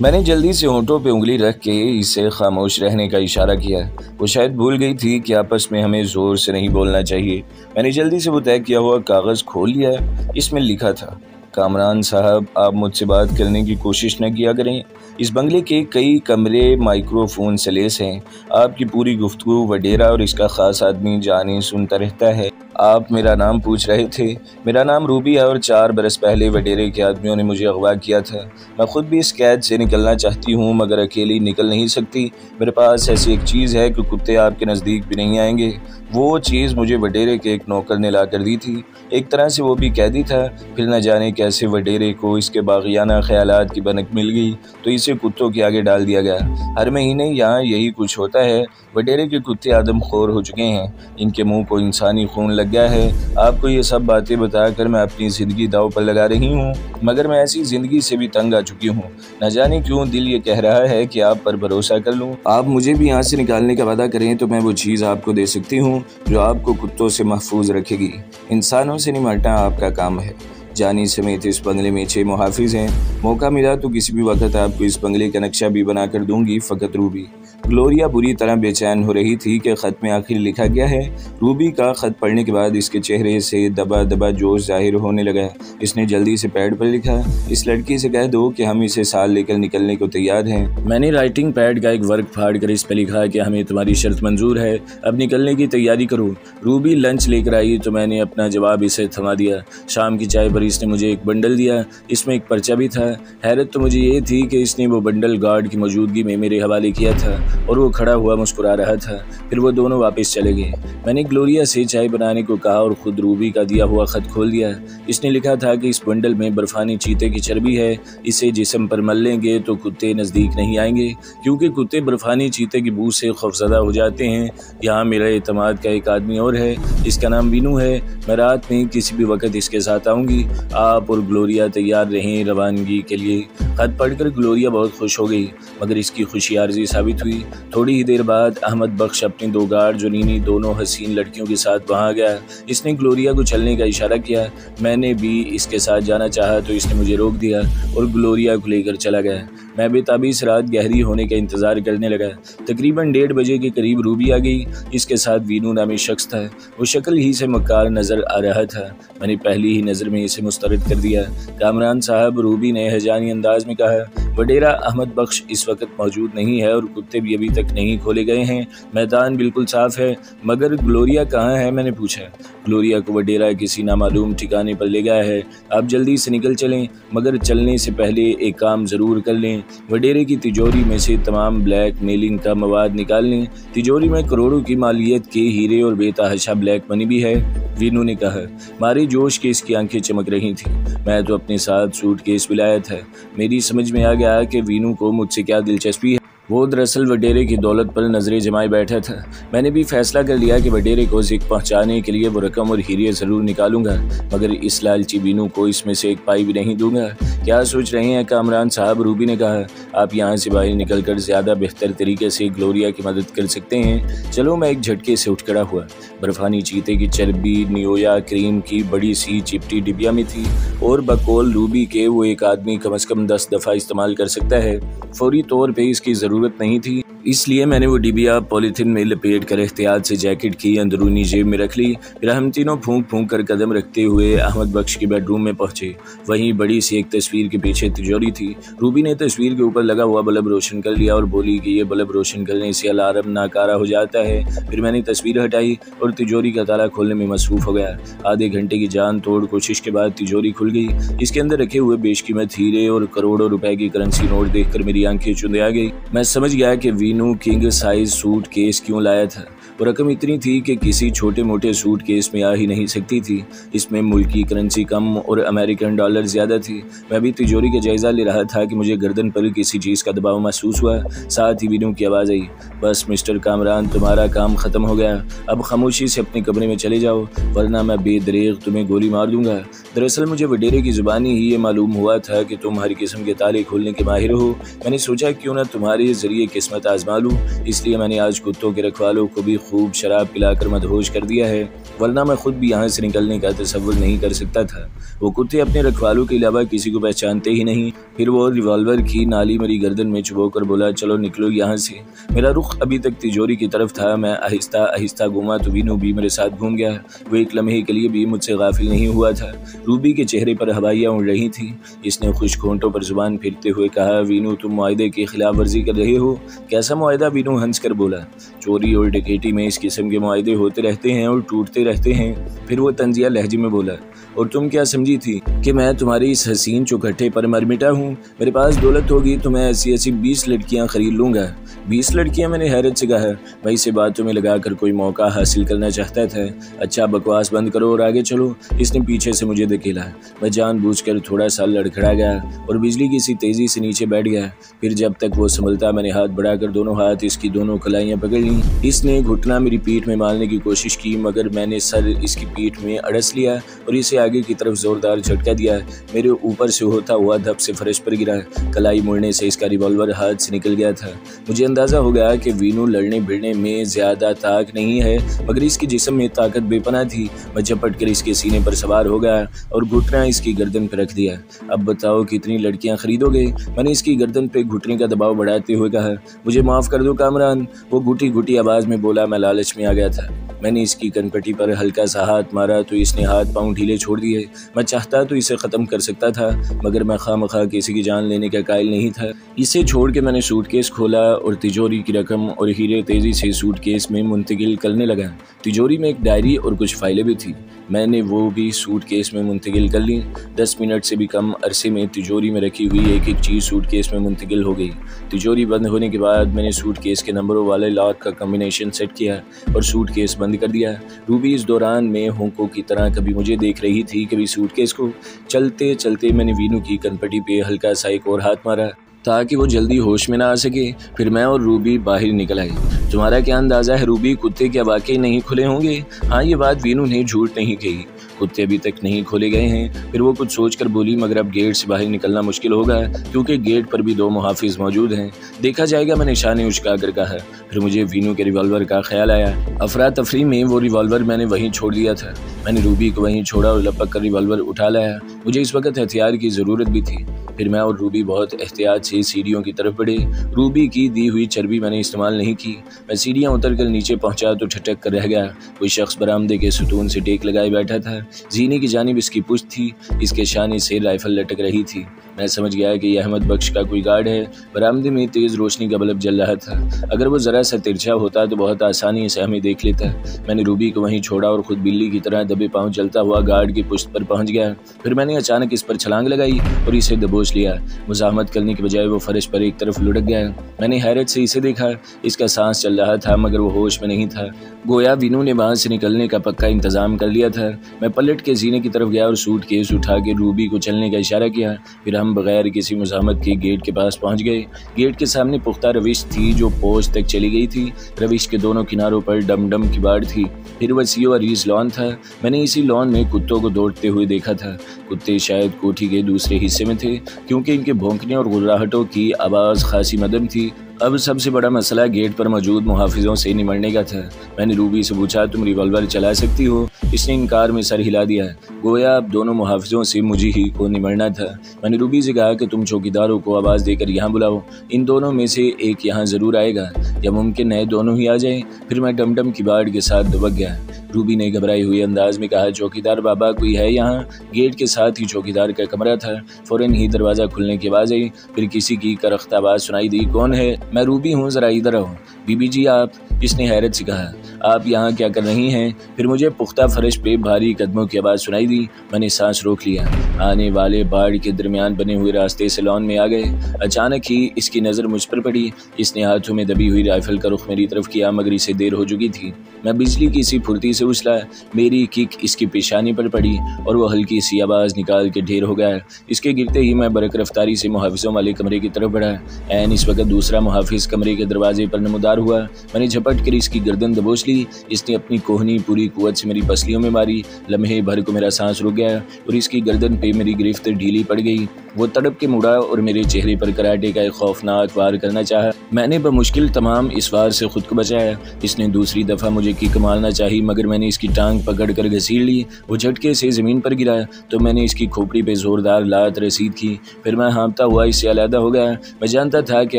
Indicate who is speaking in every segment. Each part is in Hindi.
Speaker 1: मैंने जल्दी से होंठों पे उंगली रख के इसे खामोश रहने का इशारा किया। वो शायद भूल गई थी कि आपस में हमें ज़ोर से नहीं बोलना चाहिए। मैंने जल्दी से वो तय किया हुआ कागज़ खोल लिया। इसमें लिखा था, कामरान साहब, आप मुझसे बात करने की कोशिश न किया करें। इस बंगले के कई कमरे माइक्रोफोन से लैस हैं। आपकी पूरी गुफ्तगू वडेरा और इसका ख़ास आदमी जाने सुनता रहता है। आप मेरा नाम पूछ रहे थे। मेरा नाम रूबी है और 4 बरस पहले वडेरे के आदमियों ने मुझे अगवा किया था। मैं खुद भी इस कैद से निकलना चाहती हूँ, मगर अकेली निकल नहीं सकती। मेरे पास ऐसी एक चीज़ है कि कुत्ते आपके नज़दीक भी नहीं आएंगे। वो चीज़ मुझे वडेरे के एक नौकर ने ला कर दी थी। एक तरह से वो भी कैदी था। फिर न जाने कैसे वडेरे को इसके बाग़ियाना ख़यालात की भनक मिल गई तो इसे कुत्तों के आगे डाल दिया गया। हर महीने यहाँ यही कुछ होता है। वडेरे के कुत्ते आदमखोर हो चुके हैं। इनके मुंह को इंसानी खून लग गया है। आपको ये सब बातें बताकर मैं अपनी ज़िंदगी दांव पर लगा रही हूँ, मगर मैं ऐसी ज़िंदगी से भी तंग आ चुकी हूँ। न जाने क्यों दिल ये कह रहा है कि आप पर भरोसा कर लूँ। आप मुझे भी यहाँ से निकालने का वादा करें तो मैं वो चीज़ आपको दे सकती हूँ जो आपको कुत्तों से महफूज रखेगी। इंसानों से निमटना आपका काम है। जानी समेत इस बंगले में 6 मुहाफिज हैं। मौका मिला तो किसी भी वक्त आपको इस बंगले का नक्शा भी बना कर दूंगी। फ़कत रूबी। ग्लोरिया बुरी तरह बेचैन हो रही थी कि ख़त में आखिर लिखा गया है। रूबी का ख़त पढ़ने के बाद इसके चेहरे से दबा दबा जोश जाहिर होने लगा। इसने जल्दी से पैड पर लिखा, इस लड़की से कह दो कि हम इसे साल लेकर निकलने को तैयार हैं। मैंने राइटिंग पैड का एक वर्क फाड़ कर इस पर लिखा कि हमें तुम्हारी शर्त मंजूर है, अब निकलने की तैयारी करो। रूबी लंच लेकर आई तो मैंने अपना जवाब इसे थमा दिया। शाम की चाय पर इसने मुझे एक बंडल दिया। इसमें एक पर्चा भी था। हैरत तो मुझे ये थी कि इसने वो बंडल गार्ड की मौजूदगी में मेरे हवाले किया था और वो खड़ा हुआ मुस्कुरा रहा था। फिर वो दोनों वापस चले गए। मैंने ग्लोरिया से चाय बनाने को कहा और खुद रूबी का दिया हुआ खत खोल दिया। इसने लिखा था कि इस बंडल में बर्फानी चीते की चर्बी है। इसे जिस्म पर मल लेंगे तो कुत्ते नज़दीक नहीं आएंगे, क्योंकि कुत्ते बर्फानी चीते की बू से खौफजदा हो जाते हैं। यहाँ मेरा एतमाद का एक आदमी और है, इसका नाम वीनू है। मैं रात में किसी भी वक्त इसके साथ आऊँगी। आप और ग्लोरिया तैयार रहें रवानगी के लिए। खत पढ़कर ग्लोरिया बहुत खुश हो गई, मगर इसकी खुशी आर्जी साबित हुई। थोड़ी ही देर बाद अहमद बख्श अपनी 2 गार्ड जुनीनी दोनों हसीन लड़कियों के साथ वहां गया। इसने ग्लोरिया को चलने का इशारा किया। मैंने भी इसके साथ जाना चाहा तो इसने मुझे रोक दिया और ग्लोरिया को लेकर चला गया। मैं बेताबीस रात गहरी होने का इंतज़ार करने लगा। तकरीबन 1:30 बजे के करीब रूबी आ गई। इसके साथ वीनू नामी शख्स था। वो शक्ल ही से मक्कार नज़र आ रहा था। मैंने पहली ही नज़र में इसे मुस्तरद कर दिया। कामरान साहब, रूबी ने हैजानी अंदाज में कहा, वडेरा अहमद बख्श इस वक्त मौजूद नहीं है और कुत्ते भी अभी तक नहीं खोले गए हैं। मैदान बिल्कुल साफ है, मगर ग्लोरिया कहाँ है? मैंने पूछा। ग्लोरिया को वडेरा किसी नामालूम ठिकाने पर ले गया है। आप जल्दी से निकल चलें, मगर चलने से पहले एक काम ज़रूर कर लें। वडेरे की तिजोरी में से तमाम ब्लैक मेलिंग का मवाद निकाल लें। तिजोरी में करोड़ों की मालियत के हीरे और बेतहाशा ब्लैक मनी भी है। वीनू ने कहा। मारे जोश के इसकी आंखें चमक रही थीं। मैं तो अपने साथ सूटकेस भी लाया था। मेरी समझ में आ गया कि वीनू को मुझसे क्या दिलचस्पी है। वो दरअसल वडेरे की दौलत पर नजरें जमाए बैठा था। मैंने भी फैसला कर लिया कि वडेरे को जिक पहुंचाने के लिए वो रकम और हीरे ज़रूर निकालूंगा, मगर इस लालची वीनू को इसमें से एक पाई भी नहीं दूंगा। क्या सोच रहे हैं कामरान साहब? रूबी ने कहा। आप यहाँ से बाहर निकलकर ज़्यादा बेहतर तरीके से ग्लोरिया की मदद कर सकते हैं। चलो। मैं एक झटके से उठ खड़ा हुआ। बर्फानी चीते की चर्बी नियोया क्रीम की बड़ी सी चिपटी डिबिया में थी और बकौल रूबी के वो एक आदमी कम से कम 10 दफ़ा इस्तेमाल कर सकता है। फौरी तौर पे इसकी ज़रूरत नहीं थी, इसलिए मैंने वो डिबिया पॉलीथिन में लपेट कर एहतियात से जैकेट की अंदरूनी जेब में रख ली। फिर हम तीनों फूंक फूंक कर कदम रखते हुए अहमद बख्श के बेडरूम में पहुंचे। वहीं बड़ी सी एक तस्वीर के पीछे तिजोरी थी। रूबी ने तस्वीर के ऊपर लगा हुआ बल्ब रोशन कर लिया और बोली कि ये बल्ब रोशन करने से अलार्म नाकारा हो जाता है। फिर मैंने तस्वीर हटाई और तिजोरी का ताला खोलने में मसरूफ हो गया। आधे घंटे की जान तोड़ कोशिश के बाद तिजोरी खुल गई। इसके अंदर रखे हुए बेशकीमत हीरे और करोड़ों रुपए की करेंसी नोट देखकर मेरी आंखें चुंधे आ गई। मैं समझ गया कि Veenu king size suitcase क्यों लाया था। वो रकम इतनी थी कि किसी छोटे मोटे सूट केस में आ ही नहीं सकती थी। इसमें मुल्की करेंसी कम और अमेरिकन डॉलर ज़्यादा थी। मैं भी तिजोरी का जायज़ा ले रहा था कि मुझे गर्दन पर किसी चीज़ का दबाव महसूस हुआ। साथ ही वीनू की आवाज़ आई, बस मिस्टर कामरान, तुम्हारा काम ख़त्म हो गया। अब खामोशी से अपने कमरे में चले जाओ, वरना मैं बेदरेग तुम्हें गोली मार दूंगा। दरअसल मुझे वडेरे की ज़ुबानी ही ये मालूम हुआ था कि तुम हर किस्म के ताले खोलने के माहिर हो। मैंने सोचा क्यों ना तुम्हारे ज़रिए किस्मत आजमा लूँ, इसलिए मैंने आज कुत्तों के रखवालों को भी खूब शराब पिलाकर मदहोश कर दिया है, वरना मैं खुद भी यहाँ से निकलने का तसव्वुर नहीं कर सकता था। वो कुत्ते अपने रखवालों के अलावा किसी को पहचानते ही नहीं। फिर वो रिवॉल्वर की नाली मेरी गर्दन में चुभोकर बोला, चलो निकलो यहाँ से। मेरा रुख अभी तक तिजोरी की तरफ था। मैं आहिस्ता आहिस्ता घूमा तो वीनू भी मेरे साथ घूम गया। वो एक लम्हे के लिए भी मुझसे गाफिल नहीं हुआ था। रूबी के चेहरे पर हवाइयाँ उड़ रही थी। इसने खुश होंठों पर जुबान फेरते हुए कहा, वीनू तुम मुआहदे की खिलाफ वर्जी कर रहे हो। कैसा मुआहदा? वीनू हंस कर बोला, चोरी और डकैती में इस किस्म के मुआहदे होते रहते हैं और टूटते रहते हैं। फिर वो तंजिया लहजे में बोला, और तुम क्या समझी थी कि मैं तुम्हारी इस हसीन चौखटे पर मर मिटा हूँ? मेरे पास दौलत होगी तो मैं ऐसी ऐसी 20 लड़कियाँ खरीद लूँगा। 20 लड़कियाँ? मैंने हैरत से कहा। वही से बातों में लगाकर कोई मौका हासिल करना चाहता था। अच्छा बकवास बंद करो और आगे चलो। इसने पीछे से मुझे धकेला। मैं जानबूझकर थोड़ा सा लड़खड़ा गया और बिजली की सी तेज़ी से नीचे बैठ गया। फिर जब तक वो संभलता मैंने हाथ बढ़ाकर दोनों हाथ इसकी दोनों कलाइयाँ पकड़ लीं। इसने घुटना मेरी पीठ में मारने की कोशिश की, मगर मैंने सर इसकी पीठ में अड़स लिया और इसे आगे की तरफ जोरदार झटका दिया। मेरे ऊपर से होता हुआ धप से फर्श पर गिरा। कलाई मुड़ने से इसका रिवॉल्वर हाथ से निकल गया था। मुझे अंदाज़ा हो गया कि वीनू लड़ने भिड़ने में ज़्यादा ताक नहीं है, मगर इसके जिस्म में ताकत बेपनाह थी। मैं झपट कर इसके सीने पर सवार हो गया और घुटना इसकी गर्दन पर रख दिया। अब बताओ कितनी लड़कियां खरीदोगे? मैंने इसकी गर्दन पे घुटने का दबाव बढ़ाते हुए कहा। मुझे माफ़ कर दो कामरान, वो घुटी घुटी आवाज़ में बोला। मैं लालच में आ गया था। मैंने इसकी कनपट्टी पर हल्का सा हाथ मारा तो इसने हाथ पांव ढीले छोड़ दिए। मैं चाहता तो इसे ख़त्म कर सकता था, मगर मैं खामखा किसी की जान लेने का कायल नहीं था। इसे छोड़ के मैंने सूटकेस खोला और तिजोरी की रकम और हीरे तेज़ी से सूटकेस में मुंतकिल करने लगा। तिजोरी में एक डायरी और कुछ फाइलें भी थी। मैंने वो भी सूटकेस में मुंतकिल कर ली। 10 मिनट से भी कम अरसे में तिजोरी में रखी हुई एक एक चीज़ सूटकेस में मुंतकिल हो गई। तिजोरी बंद होने के बाद मैंने सूटकेस के नंबरों वाले लॉक का कम्बिनेशन सेट किया और सूटकेस बंद कर दिया। रूबी इस दौरान में होंकों की तरह कभी मुझे देख रही थी, कभी सूटकेस को। चलते चलते मैंने वीनू की कनपट्टी पे हल्का सा एक और हाथ मारा ताकि वो जल्दी होश में ना आ सके। फिर मैं और रूबी बाहर निकल आए। तुम्हारा क्या अंदाज़ा है रूबी, कुत्ते क्या वाकई नहीं खुले होंगे? हाँ, ये बात वीनू ने झूठ नहीं कही। कुत्ते अभी तक नहीं खोले गए हैं। फिर वो कुछ सोचकर बोली, मगर अब गेट से बाहर निकलना मुश्किल होगा क्योंकि गेट पर भी 2 मुहाफिज मौजूद हैं। देखा जाएगा, मैंने निशाने उचकाकर कहा। फिर मुझे वीनू के रिवॉल्वर का ख्याल आया। अफरा तफरी में वो रिवॉल्वर मैंने वहीं छोड़ दिया था। मैंने रूबी को वहीं छोड़ा और लपक कर रिवॉल्वर उठा लाया। मुझे इस वक्त हथियार की ज़रूरत भी थी। फिर मैं और रूबी बहुत एहतियात से सीढ़ियों की तरफ बढ़े। रूबी की दी हुई चर्बी मैंने इस्तेमाल नहीं की। मैं सीढ़ियाँ उतर कर नीचे पहुँचा तो ठटक कर रह गया। कोई शख्स बरामदे के सुतून से टेक लगाए बैठा था। जीने की जानिब इसकी पुश्त थी। इसके शाने से राइफल लटक रही थी। मैं समझ गया कि यह अहमद बख्श का कोई गार्ड है। बरामदे में तेज़ रोशनी का बल्ब जल रहा था। अगर वो ज़रा सा तिरछा होता तो बहुत आसानी से हमें देख लेता। मैंने रूबी को वहीं छोड़ा और खुद बिल्ली की तरह दबे पाँव चलता हुआ गार्ड की पुश्त पर पहुँच गया। फिर मैंने अचानक इस पर छलांग लगाई और इसे दबोच लिया। मुज़ाहमत करने के बजाय वो फर्श पर एक तरफ लुढ़क गया। मैंने हैरत से इसे देखा। इसका सांस चल रहा था, मगर वो होश में नहीं था। गोया वीनू ने वहाँ से निकलने का पक्का इंतज़ाम कर लिया था। मैं पलट के जीने की तरफ गया और सूटकेस उठा के रूबी को चलने का इशारा किया। फिर हम बगैर किसी मुज़ाहमत के गेट के पास पहुँच गए। गेट के सामने पुख्ता रविश थी जो पोस्ट तक चली गई थी। रविश के दोनों किनारों पर डम डम की बाड़ थी। फिर वसी और अरीज लॉन था। मैंने इसी लॉन में कुत्तों को दौड़ते हुए देखा था। कुत्ते शायद कोठी के दूसरे हिस्से में थे क्योंकि इनके भौंकने और गुर्राहटों की आवाज़ खासी मध्यम थी। अब सबसे बड़ा मसला गेट पर मौजूद मुहाफिजों से निमटने का था। मैंने रूबी से पूछा, तुम रिवॉल्वर चला सकती हो? इसने इनकार में सर हिला दिया। गोया अब दोनों मुहाफिजों से मुझे ही को निमटना था। मैंने रूबी से कहा कि तुम चौकीदारों को आवाज़ देकर यहाँ बुलाओ। इन दोनों में से एक यहाँ ज़रूर आएगा, या मुमकिन है दोनों ही आ जाएं। फिर मैं डमडम की बाड़ के साथ दुबक गया। रूबी ने घबराई हुई अंदाज में कहा, चौकीदार बाबा कोई है यहाँ? गेट के साथ ही चौकीदार का कमरा था। फ़ौरन ही दरवाज़ा खुलने की आवाज़ आई। फिर किसी की करख्ता आवाज़ सुनाई दी। कौन है? मैं रूबी हूँ, ज़रा इधर आओ। बीबी जी आप? इसने हैरत से कहा। आप यहाँ क्या कर रही हैं? फिर मुझे पुख्ता फर्श पे भारी कदमों की आवाज़ सुनाई दी। मैंने सांस रोक लिया। आने वाले बाड़ के दरमियान बने हुए रास्ते से लॉन में आ गए। अचानक ही इसकी नज़र मुझ पर पड़ी। इसने हाथों में दबी हुई राइफल का रुख मेरी तरफ किया, मगर इसे देर हो चुकी थी। मैं बिजली की सी फुर्ती से उछला। मेरी किक इसकी पेशानी पर पड़ी और वह हल्की सी आवाज़ निकाल के ढेर हो गया। इसके गिरते ही मैं बरक रफ्तारी से मुहाफिजों वाले कमरे की तरफ बढ़ा। ऐन इस वक्त दूसरा मुहाफिज कमरे के दरवाजे पर नमूदार फरार हुआ। मैंने झपट कर इसकी गर्दन दबोच ली। इसने अपनी कोहनी पूरी कुव्वत से मेरी पसलियों में मारी। लम्हे भर को मेरा सांस रुक गया और इसकी गर्दन पे मेरी गिरफ्त ढीली पड़ गई। वो तड़प के मुड़ा और मेरे चेहरे पर कराटे का एक खौफनाक वार करना चाहा। मैंने बमुश्किल तमाम इस वार से खुद को बचाया। इसने दूसरी दफ़ा मुझे किक मारना चाही, मगर मैंने इसकी टांग पकड़ कर घसीट ली। वो झटके से ज़मीन पर गिरा तो मैंने इसकी खोपड़ी पे ज़ोरदार लात रसीद की। फिर मैं हाँफता हुआ इससे अलहदा हो गया। मैं जानता था कि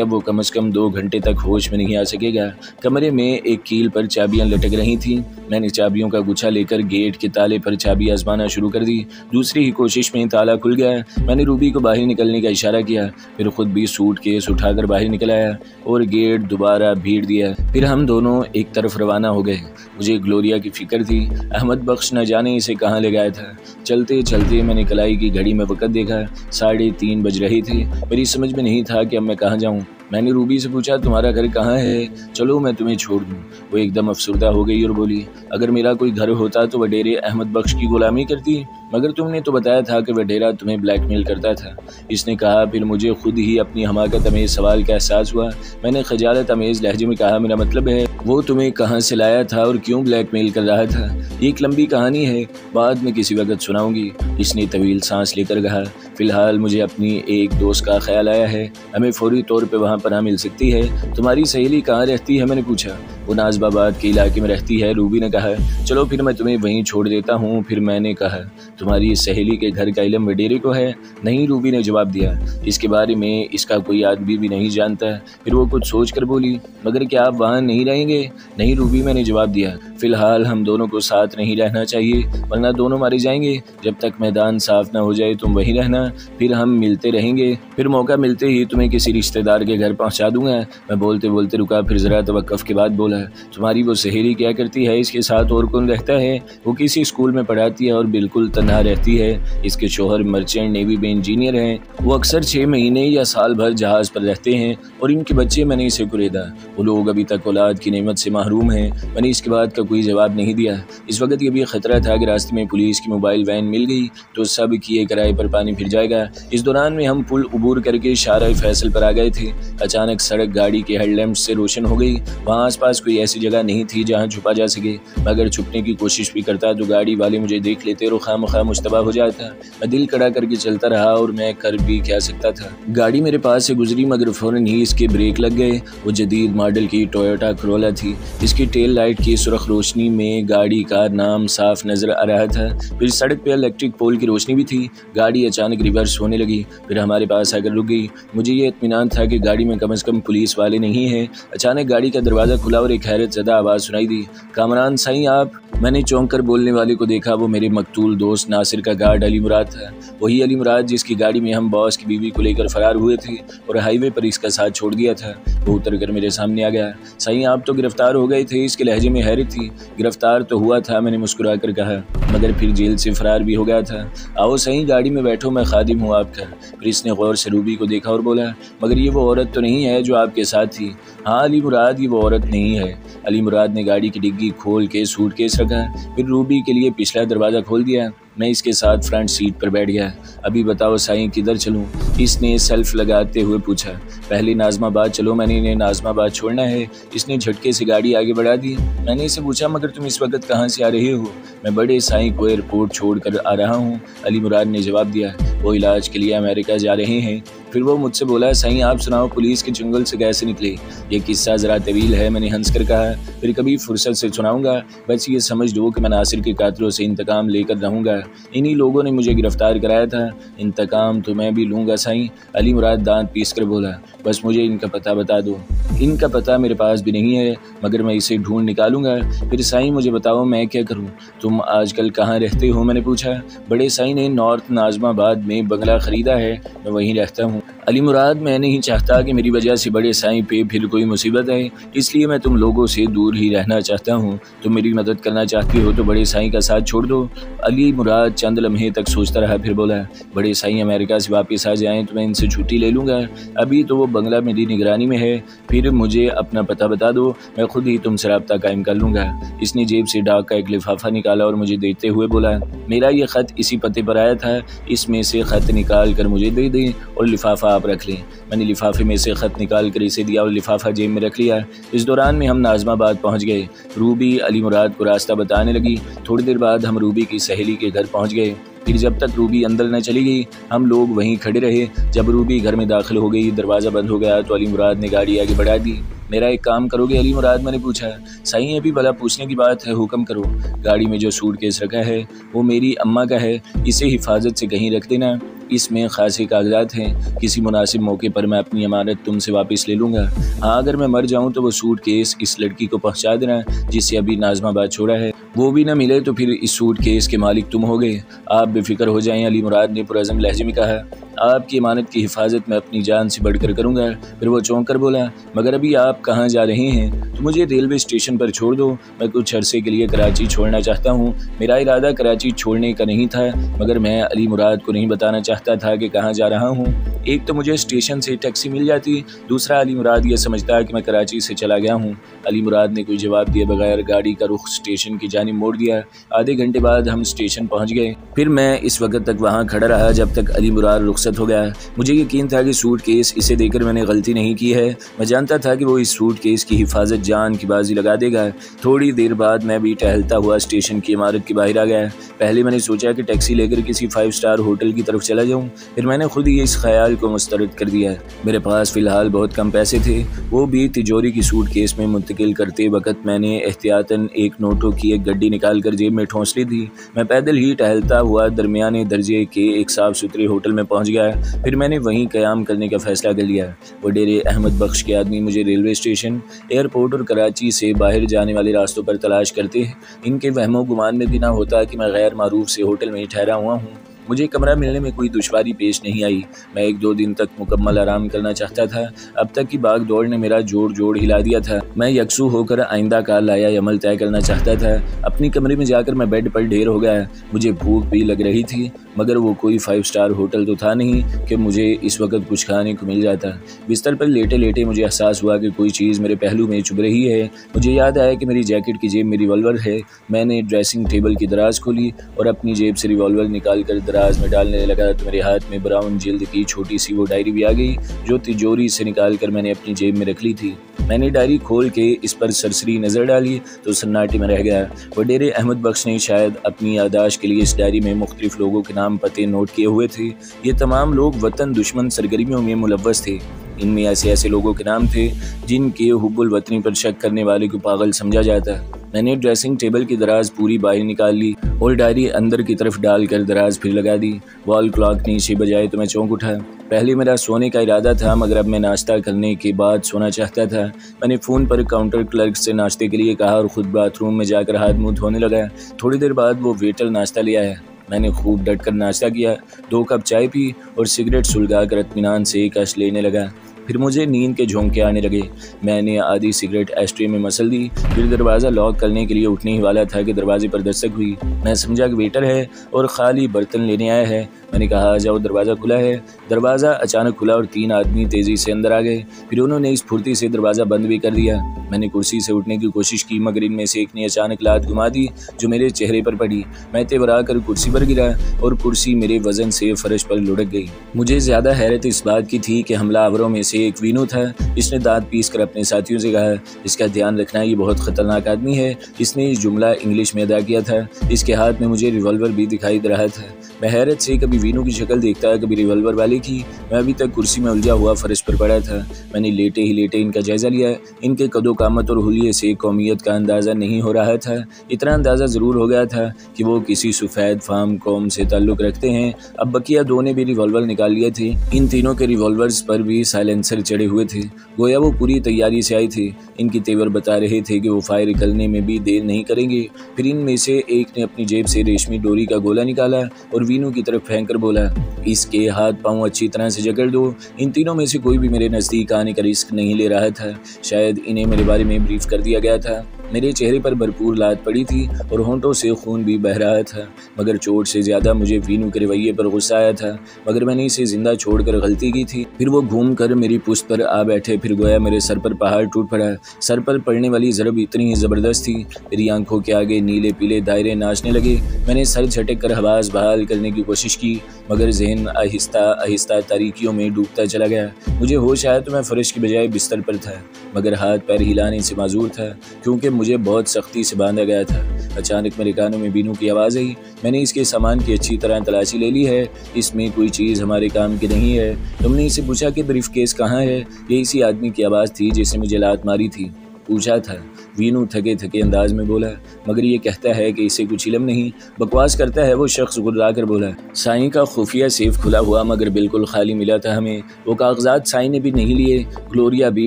Speaker 1: अब वो कम से कम 2 घंटे तक होश में नहीं आ सकेगा। कमरे में एक कील पर चाबियाँ लटक रही थीं। मैंने चाबियों का गुच्छा लेकर गेट के ताले पर चाबी आजमाना शुरू कर दी। दूसरी ही कोशिश में ताला खुल गया। मैंने रूबी को बाहर निकलने का इशारा किया, फिर खुद भी सूटकेस उठाकर बाहर निकल आया और गेट दोबारा भीड़ दिया। फिर हम दोनों एक तरफ रवाना हो गए। मुझे ग्लोरिया की फिक्र थी। अहमद बख्श न जाने इसे कहाँ ले गया था। चलते चलते मैंने कलाई की घड़ी में वक़्त देखा, 3:30 बज रहे थे। मेरी समझ में नहीं था कि अब मैं कहाँ जाऊँ। मैंने रूबी से पूछा, तुम्हारा घर कहाँ है? चलो मैं तुम्हें छोड़ दूँ। वो एकदम अफसरदा हो गई और बोली, अगर मेरा कोई घर होता तो वडेरे अहमद बख्श की गुलामी करती, मगर तुमने तो बताया था कि वडेरा तुम्हें ब्लैकमेल करता था। इसने कहा। फिर मुझे खुद ही अपनी हमाकत अमेज़ सवाल का एहसास हुआ। मैंने खजालत अमेज़ लहजे में कहा, मेरा मतलब है वो तुम्हें कहाँ से लाया था और क्यों ब्लैकमेल कर रहा था? एक लंबी कहानी है, बाद में किसी वक्त सुनाऊंगी। इसने तवील सांस लेकर कहा, फ़िलहाल मुझे अपनी एक दोस्त का ख्याल आया है, हमें फौरी तौर पर वहाँ पनाह मिल सकती है। तुम्हारी सहेली कहाँ रहती है? मैंने पूछा। वो नाज़बाबाद के इलाके में रहती है, रूबी ने कहा। चलो फिर मैं तुम्हें वहीं छोड़ देता हूँ। फिर मैंने कहा, तुम्हारी सहेली के घर का इल्म वडेरे को है? नहीं, रूबी ने जवाब दिया, इसके बारे में इसका कोई आदमी भी नहीं जानता। फिर वो कुछ सोच कर बोली, मगर क्या आप वहाँ नहीं रहेंगे? नहीं रूबी, मैंने जवाब दिया, फ़िलहाल हम दोनों को साथ नहीं रहना चाहिए, वरना दोनों मारे जाएंगे। जब तक मैदान साफ ना हो जाए तुम वहीं रहना, फिर हम मिलते रहेंगे। फिर मौका मिलते ही तुम्हें किसी रिश्तेदार के घर पहुँचा दूंगा। मैं बोलते बोलते रुका, फिर ज़रा तवक्कुफ़ के बाद बोला, तुम्हारी वो सहेली क्या करती है? इसके साथ और कौन रहता है? वो किसी स्कूल में पढ़ाती है और बिल्कुल तन्हा रहती है। इसके शोहर मर्चेंट नेवी में इंजीनियर हैं। वो अक्सर 6 महीने या साल भर जहाज़ पर रहते हैं और इनके बच्चे मैंने इसे कुरेदा। वो लोग अभी तक औलाद की नेमत से महरूम हैं। मैंने इसके बाद का कोई जवाब नहीं दिया। इस वक्त ये भी खतरा था कि रास्ते में पुलिस की मोबाइल वैन मिल गई तो सब किए किराए पर पानी फिर जाएगा। इस दौरान में हम पुल उबूर करके शाहराह फैसल पर आ गए थे। अचानक सड़क गाड़ी के हेडलैम्प से रोशन हो गई। वहाँ आसपास कोई ऐसी जगह नहीं थी जहाँ छुपा जा सके। मैं अगर छुपने की कोशिश भी करता तो गाड़ी वाले मुझे देख लेते और खामखा मुश्तबा हो जाता। मैं दिल कड़ा करके चलता रहा और मैं कर भी क्या सकता था। गाड़ी मेरे पास से गुजरी मगर फौरन ही इसके ब्रेक लग गए। वो जदीद मॉडल की टोयोटा करोला थी। इसकी टेल लाइट की सुर्ख रोशनी में गाड़ी का नाम साफ नजर आ रहा था। फिर सड़क पे इलेक्ट्रिक पोल की रोशनी भी थी। गाड़ी अचानक रिवर्स होने लगी, फिर हमारे पास आकर रुक गई। मुझे ये इत्मीनान था कि गाड़ी में कम से कम पुलिस वाले नहीं हैं। अचानक गाड़ी का दरवाज़ा खुला और एक हैरत ज़दा आवाज़ सुनाई दी, कामरान साईं आप? मैंने चौंक कर बोलने वाले को देखा। वो मेरे मकतूल दोस्त नासिर का गार्ड अली मुराद था। वही अली मुराद जिसकी गाड़ी में हम बॉस की बीवी को लेकर फरार हुए थे और हाईवे पर इसका साथ छोड़ दिया था। वो उतर कर मेरे सामने आ गया। साईं आप तो गिरफ्तार हो गए थे? इसके लहजे में हैरत थी। गिरफ्तार तो हुआ था, मैंने मुस्कुरा कर कहा, मगर फिर जेल से फरार भी हो गया था। आओ साईं गाड़ी में बैठो, मैं खादिम हूँ आपका। फिर इसने गौर से रूबी को देखा और बोला, मगर ये वो औरत तो नहीं है जो आपके साथ थी? हाँ अली मुराद, ये वो औरत नहीं है। अली मुराद ने गाड़ी की डिग्गी खोल के सूटकेस रखा, फिर रूबी के लिए पिछला दरवाज़ा खोल दिया। मैं इसके साथ फ्रंट सीट पर बैठ गया। अभी बताओ साईं किधर चलूं? इसने सेल्फ लगाते हुए पूछा। पहले नाज़माबाद चलो, मैंने इन्हें नाज़माबाद छोड़ना है। इसने झटके से गाड़ी आगे बढ़ा दी। मैंने इसे पूछा, मगर तुम इस वक्त कहाँ से आ रहे हो? मैं बड़े साईं को एयरपोर्ट छोड़ कर आ रहा हूँ, अली मुराद ने जवाब दिया। वो इलाज के लिए अमेरिका जा रहे हैं। फिर वो मुझसे बोला, साईं आप सुनाओ पुलिस के चंगुल से कैसे निकले? ये किस्सा ज़रा तवील है, मैंने हंस कर कहा। फिर कभी फुर्सत से सुनाऊंगा, बस ये समझ लो कि मैं नासिर के कातिलों से इंतकाम लेकर रहूँगा। इन्हीं लोगों ने मुझे गिरफ्तार कराया था, इंतकाम तो मैं भी लूँगा साईं। अली मुराद दांत पीस कर बोला, बस मुझे इनका पता बता दो। इनका पता मेरे पास भी नहीं है, मगर मैं इसे ढूंढ निकालूंगा। फिर साईं मुझे बताओ मैं क्या करूं? तुम आजकल कहाँ रहते हो? मैंने पूछा। बड़े साईं ने नॉर्थ नाज़माबाद में बंगला खरीदा है, मैं वहीं रहता हूँ। अली मुराद, मैं नहीं चाहता कि मेरी वजह से बड़े साईं पे फिर कोई मुसीबत आए, इसलिए मैं तुम लोगों से दूर ही रहना चाहता हूँ। तुम मेरी मदद करना चाहती हो तो बड़े साईं का साथ छोड़ दो। अली मुराद चंद लम्हे तक सोचता रहा, फिर बोला, बड़े साईं अमेरिका से वापस आ जाएं तो मैं इनसे छुट्टी ले लूँगा। अभी तो वो बंगला मेरी निगरानी में है, फिर मुझे अपना पता बता दो, मैं खुद ही तुमसे रब्ता कायम कर लूँगा। इसने जेब से डाक का एक लिफाफा निकाला और मुझे देते हुए बोला, मेरा ये ख़त इसी पते पर आया था, इसमें से ख़त निकाल कर मुझे दे दें और लिफाफा आप रख लें। मैंने लिफाफे में से ख़त निकाल कर इसे दिया और लिफाफा जेब में रख लिया। इस दौरान में हम नाज़माबाद पहुँच गए। रूबी अली मुराद को रास्ता बताने लगी। थोड़ी देर बाद हम रूबी की सहेली के घर पहुँच गए। फिर जब तक रूबी अंदर न चली गई हम लोग वहीं खड़े रहे। जब रूबी घर में दाखिल हो गई, दरवाज़ा बंद हो गया तो अली मुराद ने गाड़ी आगे बढ़ा दी। मेरा एक काम करोगे अली मुराद? मैंने पूछा। सही अभी भला पूछने की बात है, हुक्म करो। गाड़ी में जो सूटकेस रखा है वो मेरी अम्मा का है, इसे हिफाजत से कहीं रख देना। इसमें खासे कागजात हैं, किसी मुनासिब मौके पर मैं अपनी अमानत तुमसे वापस ले लूँगा। हाँ, अगर मैं मर जाऊँ तो वो सूटकेस इस लड़की को पहुँचा देना जिससे अभी नाज़माबाद छोड़ा है। वो भी ना मिले तो फिर इस सूटकेस के मालिक तुम होगे। आप बेफिक्र हो जाएं, अली मुराद ने पुरज़म लहजे में कहा। आपकी अमानत की हिफाजत मैं अपनी जान से बढ़कर करूँगा। फिर वो चौंक कर बोला, मगर अभी आप कहाँ जा रहे हैं? तो मुझे रेलवे स्टेशन पर छोड़ दो, मैं कुछ अरसे के लिए कराची छोड़ना चाहता हूँ। मेरा इरादा कराची छोड़ने का नहीं था, मगर मैं अली मुराद को नहीं बताना चाहता था कि कहाँ जा रहा हूँ। एक तो मुझे स्टेशन से टैक्सी मिल जाती, दूसरा अली मुराद ये समझता कि मैं कराची से चला गया हूँ। अली मुराद ने कोई जवाब दिए बगैर गाड़ी का रुख स्टेशन की जानिब मोड़ दिया। आधे घंटे बाद हम स्टेशन पहुँच गए। फिर मैं इस वक्त तक वहाँ खड़ा रहा जब तक अली मुराद रुखसत हो गया। मुझे यकीन था कि सूटकेस इसे देकर मैंने गलती नहीं की है। मैं जानता था कि वो इस सूटकेस की हिफाजत जान की बाजी लगा देगा। थोड़ी देर बाद मैं भी टहलता हुआ स्टेशन की इमारत के बाहर आ गया। पहले मैंने सोचा कि टैक्सी लेकर किसी 5 स्टार होटल की तरफ चला जाऊं, फिर मैंने खुद ही इस ख्याल को मुस्तरद कर दिया। मेरे पास फ़िलहाल बहुत कम पैसे थे, वो भी तिजोरी की सूटकेस में मुंतकिल करते वक्त मैंने एहतियातन एक नोटों की एक गड्डी निकाल कर जेब में ठोंस ली थी। मैं पैदल ही टहलता हुआ दरमियाने दर्जे के एक साफ़ सुथरे होटल में पहुँच गया। फिर मैंने वहीं क़याम करने का फ़ैसला कर लिया। वडेरे अहमद बख्श के आदमी मुझे रेलवे स्टेशन, एयरपोर्ट और कराची से बाहर जाने वाले रास्तों पर तलाश करते हैं। इनके वहमो गुमान में भी ना होता कि मैं गैर मारूफ से होटल में ठहरा हुआ हूँ। मुझे कमरा मिलने में कोई दुश्वारी पेश नहीं आई। मैं 1-2 दिन तक मुकम्मल आराम करना चाहता था। अब तक की भाग दौड़ ने मेरा जोड़ हिला दिया था। मैं यकसू होकर आइंदा का लाया अमल तय करना चाहता था। अपनी कमरे में जाकर मैं बेड पर ढेर हो गया। मुझे भूख भी लग रही थी, मगर वो कोई 5 स्टार होटल तो था नहीं कि मुझे इस वक्त कुछ खाने को मिल जाता। बिस्तर पर लेटे लेटे मुझे एहसास हुआ कि कोई चीज़ मेरे पहलू में चुभ रही है। मुझे याद आया कि मेरी जैकेट की जेब में रिवॉल्वर है। मैंने ड्रेसिंग टेबल की दराज खोली और अपनी जेब से रिवॉल्वर निकाल कर दराज में डालने लगा तो मेरे हाथ में ब्राउन जिल्द की छोटी सी वो डायरी भी आ गई जो तिजोरी से निकाल कर मैंने अपनी जेब में रख ली थी। मैंने डायरी खोल के इस पर सरसरी नज़र डाली तो सन्नाटे में रह गया। वडेरे अहमद बख्श ने शायद अपनी यादाश्त के लिए इस डायरी में मुख्तलिफ लोगों के नाम पते नोट किए हुए थे। ये तमाम लोग वतन दुश्मन सरगर्मियों में मुलव्वस थे। इनमें ऐसे लोगों के नाम थे जिनके हुब्बुल वतनी पर शक करने वाले को पागल समझा जाता। मैंने ड्रेसिंग टेबल की दराज पूरी बाहर निकाल ली और डायरी अंदर की तरफ डालकर दराज फिर लगा दी। वॉल क्लॉक ने 6 बजाए तो मैं चौंक उठा। पहले मेरा सोने का इरादा था, मगर अब मैं नाश्ता करने के बाद सोना चाहता था। मैंने फ़ोन पर काउंटर क्लर्क से नाश्ते के लिए कहा और ख़ुद बाथरूम में जाकर हाथ मुँह धोने लगा। थोड़ी देर बाद वो वेटर नाश्ता ले आया। मैंने खूब डट कर नाश्ता किया, 2 कप चाय पी और सिगरेट सुलगा कर इत्मीनान से कश लेने लगा। फिर मुझे नींद के झोंके आने लगे। मैंने आधी सिगरेट एस्ट्रे में मसल दी। फिर दरवाज़ा लॉक करने के लिए उठने ही वाला था कि दरवाजे पर दस्तक हुई। मैं समझा कि वेटर है और खाली बर्तन लेने आया है। मैंने कहा, आ जाओ, दरवाज़ा खुला है। दरवाज़ा अचानक खुला और 3 आदमी तेज़ी से अंदर आ गए। फिर उन्होंने इस फुर्ती से दरवाज़ा बंद भी कर दिया। मैंने कुर्सी से उठने की कोशिश की, मगर इनमें से एक ने अचानक लात घुमा दी जो मेरे चेहरे पर पड़ी। मैं तेवरा कर कुर्सी पर गिरा और कुर्सी मेरे वज़न से फर्श पर लुढ़क गई। मुझे ज़्यादा हैरत इस बात की थी कि हमलावरों में से एक वीनू था। इसने दांत पीस कर अपने साथियों से कहा, इसका ध्यान रखना, ये बहुत ख़तरनाक आदमी है। इसने इस जुमला इंग्लिश में अदा किया था। इसके हाथ में मुझे रिवॉल्वर भी दिखाई दे रहा था। मैं हैरत से कभी वीनू की शक्ल देखता, कभी रिवॉल्वर वाले की। मैं अभी तक कुर्सी में उलझा हुआ फर्श पर पड़ा था। मैंने लेटे ही लेटे इनका जायज़ा लिया। इनके कदो कामत और हुलिये से कौमियत का अंदाज़ा नहीं हो रहा था। इतना अंदाज़ा ज़रूर हो गया था कि वो किसी सफ़ेद फार्म कौम से ताल्लुक़ रखते हैं। अब बकिया 2 ने भी रिवॉल्वर निकाल लिए थे। इन तीनों के रिवॉल्वर्स पर भी साइलेंसर चढ़े हुए थे। गोया वो पूरी तैयारी से आए थे। इनकी तेवर बता रहे थे कि वो फायर करने में भी देर नहीं करेंगे। फिर इनमें से एक ने अपनी जेब से रेशमी डोरी का गोला निकाला और वीनू की तरफ फेंक कर बोला, इसके हाथ पांव अच्छी तरह से जकड़ दो। इन तीनों में से कोई भी मेरे नज़दीक आने का रिस्क नहीं ले रहा था। शायद इन्हें मेरे बारे में ब्रीफ कर दिया गया था। मेरे चेहरे पर भरपूर लात पड़ी थी और होंठों से खून भी बह रहा था, मगर चोट से ज़्यादा मुझे वीनू के रवैये पर गुस्सा आया था। मगर मैंने इसे जिंदा छोड़कर गलती की थी। फिर वो घूम कर मेरी पुश्त पर आ बैठे, फिर गोया मेरे सर पर पहाड़ टूट पड़ा। सर पर पड़ने वाली ज़रब इतनी ही ज़बरदस्त थी, मेरी आंखों के आगे नीले पीले दायरे नाचने लगे। मैंने सर झटक कर हवास बहाल करने की कोशिश की, मगर जहन आहिस्ता आहिस्ता तारीकियों में डूबता चला गया। मुझे होश आया तो मैं फर्श की बजाय बिस्तर पर था, मगर हाथ पैर हिलाने से माजूर था क्योंकि मुझे बहुत सख्ती से बांधा गया था। अचानक मेरे कानों में बीनू की आवाज़ आई। मैंने इसके सामान की अच्छी तरह तलाशी ले ली है, इसमें कोई चीज़ हमारे काम की नहीं है। तुमने इससे पूछा कि ब्रीफ केस कहाँ है? ये इसी आदमी की आवाज़ थी जिसने मुझे लात मारी थी। पूछा था, वीनू थके थके अंदाज में बोला, मगर ये कहता है कि इसे कुछ इल्म नहीं। बकवास करता है, वो शख्स गुर्रा कर बोला। साईं का खुफिया सेफ खुला हुआ मगर बिल्कुल खाली मिला था हमें। वो कागजात साईं ने भी नहीं लिए। ग्लोरिया भी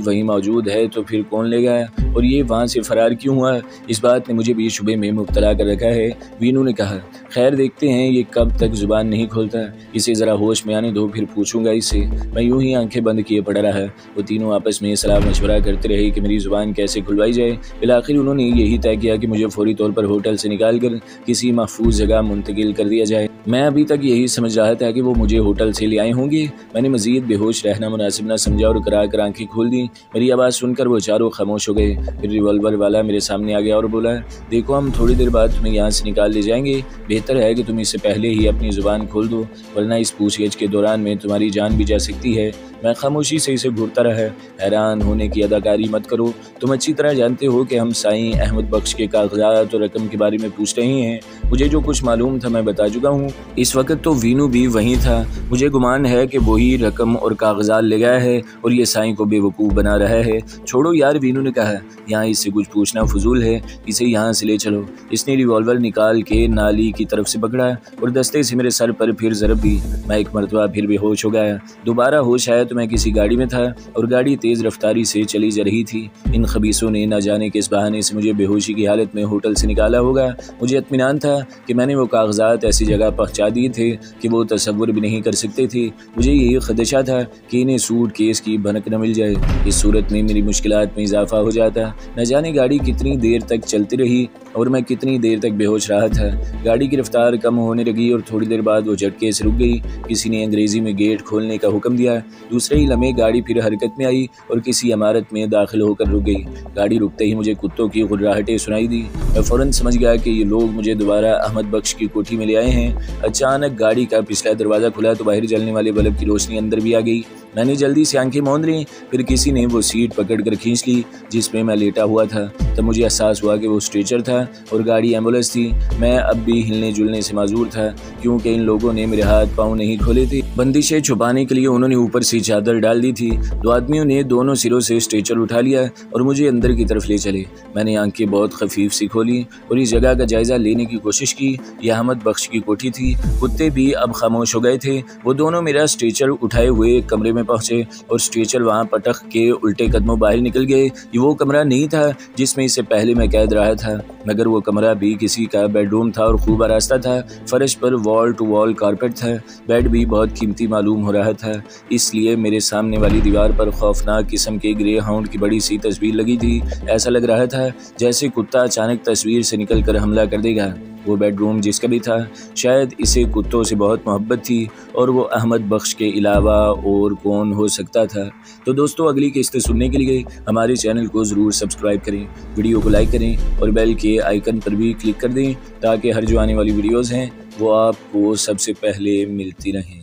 Speaker 1: वहीं मौजूद है तो फिर कौन ले गया और ये वहाँ से फरार क्यों हुआ? इस बात ने मुझे भी शुबे में मुब्तला कर रखा है। वीनू ने कहा, खैर देखते हैं ये कब तक जुबान नहीं खोलता, इसे ज़रा होश में आने दो, फिर पूछूंगा इससे। मैं यूं ही आंखें बंद किए पड़ा रहा। वो तीनों आपस में सलाह मशवरा करते रहे कि मेरी जुबान कैसे खुलवाई जाए। फिर आखिर उन्होंने यही तय किया कि मुझे फौरी तौर पर होटल से निकाल कर किसी महफूज जगह मुंतकिल कर दिया जाए। मैं अभी तक यही समझ रहा था कि वो मुझे होटल से ले आए होंगे। मैंने मजीद बेहोश रहना मुनासिब न समझा और करा कर आंखें खोल दी। मेरी आवाज़ सुनकर वो चारों खामोश हो गए। फिर रिवॉल्वर वाला मेरे सामने आ गया और बोला, देखो हम थोड़ी देर बाद तुम्हें यहाँ से निकाल ले जाएंगे। बेहतर है कि तुम इससे पहले ही अपनी जुबान खोल दो, वरना इस पूछगिछ के दौरान में तुम्हारी जान भी जा सकती है। मैं खामोशी से इसे घूरता रहा। हैरान होने की अदाकारी मत करो, तुम अच्छी तरह जानते हो कि हम साईं अहमद बख्श के कागजात और रकम के बारे में पूछ रहे हैं। मुझे जो कुछ मालूम था मैं बता चुका हूँ। इस वक्त तो वीनू भी वहीं था। मुझे गुमान है कि वही रकम और कागजात ले गया है और ये साईं को बेवकूफ़ बना रहा है। छोड़ो यार, वीनू ने कहा, यहाँ इससे कुछ पूछना फजूल है, इसे यहाँ से ले चलो। इसने रिवॉल्वर निकाल के नाली की तरफ से पकड़ा और दस्ते से मेरे सर पर फिर ज़रब दी। मैं एक मरतबा फिर बेहोश हो गया। दोबारा होश आया तो मैं किसी गाड़ी में था और गाड़ी तेज़ रफ्तारी से चली जा रही थी। इन खबीसों ने न जाने किस बहाने से मुझे बेहोशी की हालत में होटल से निकाला होगा। मुझे इत्मीनान था कि मैंने वो कागजात ऐसी जगह पहुंचा दिए थे कि वो तसव्वुर भी नहीं कर सकते थे। मुझे यही खदशा था कि इन्हें सूट केस की भनक न मिल जाए। इस सूरत में मेरी मुश्किलात में इजाफा हो जाता। न जाने गाड़ी कितनी देर तक चलती रही और मैं कितनी देर तक बेहोश रहा था। गाड़ी की रफ्तार कम होने लगी और थोड़ी देर बाद वो झटके से रुक गई। किसी ने अंग्रेजी में गेट खोलने का हुक्म दिया। दूसरे ही लम्हे गाड़ी फिर हरकत में आई और किसी इमारत में दाखिल होकर रुक गई। गाड़ी रुकते ही मुझे कुत्तों की गुर्राहटें सुनाई दी। मैं फ़ौरन समझ गया कि ये लोग मुझे दोबारा अहमद बख्श की कोठी में ले आए हैं। अचानक गाड़ी का पिछला दरवाज़ा खुला तो बाहर जलने वाले बल्ब की रोशनी अंदर भी आ गई। मैंने जल्दी से आंखें मूंद ली। फिर किसी ने वो सीट पकड़कर खींच ली जिसमें मैं लेटा हुआ था। तब मुझे एहसास हुआ कि वो स्ट्रेचर था और गाड़ी एम्बुलेंस थी। मैं अब भी हिलने जुलने से माजूर था क्योंकि इन लोगों ने मेरे हाथ पाँव नहीं खोले थे। बंदिशें छुपाने के लिए उन्होंने ऊपर से चादर डाल दी थी। दो आदमियों ने दोनों सिरों से स्ट्रेचर उठा लिया और मुझे अंदर की तरफ ले चले। मैंने आंखें बहुत खफीफ सी खोली और इस जगह का जायजा लेने की कोशिश की। यह अहमद बख्श की कोठी थी। कुत्ते भी अब खामोश हो गए थे। वो दोनों मेरा स्ट्रेचर उठाए हुए कमरे में पहुंचे और स्ट्रेचर वहां पटक के उल्टे कदमों बाहर निकल गए। ये वो कमरा नहीं था जिसमें इससे पहले मैं कैद रहा था, मगर वो कमरा भी किसी का बेडरूम था और खूब आरास्ता था। फर्श पर वॉल टू वॉल कारपेट था। बेड भी बहुत कीमती मालूम हो रहा था, इसलिए मेरे सामने वाली दीवार पर खौफनाक किस्म के ग्रे हाउंड की बड़ी सी तस्वीर लगी थी। ऐसा लग रहा था जैसे कुत्ता अचानक तस्वीर से निकल कर हमला कर देगा। वो बेडरूम जिसका भी था, शायद इसे कुत्तों से बहुत मोहब्बत थी और वो अहमद बख्श के अलावा और कौन हो सकता था। तो दोस्तों, अगली किस्तें सुनने के लिए हमारे चैनल को ज़रूर सब्सक्राइब करें, वीडियो को लाइक करें और बेल के आइकन पर भी क्लिक कर दें ताकि हर जो आने वाली वीडियोज़ हैं वो आपको सबसे पहले मिलती रहें।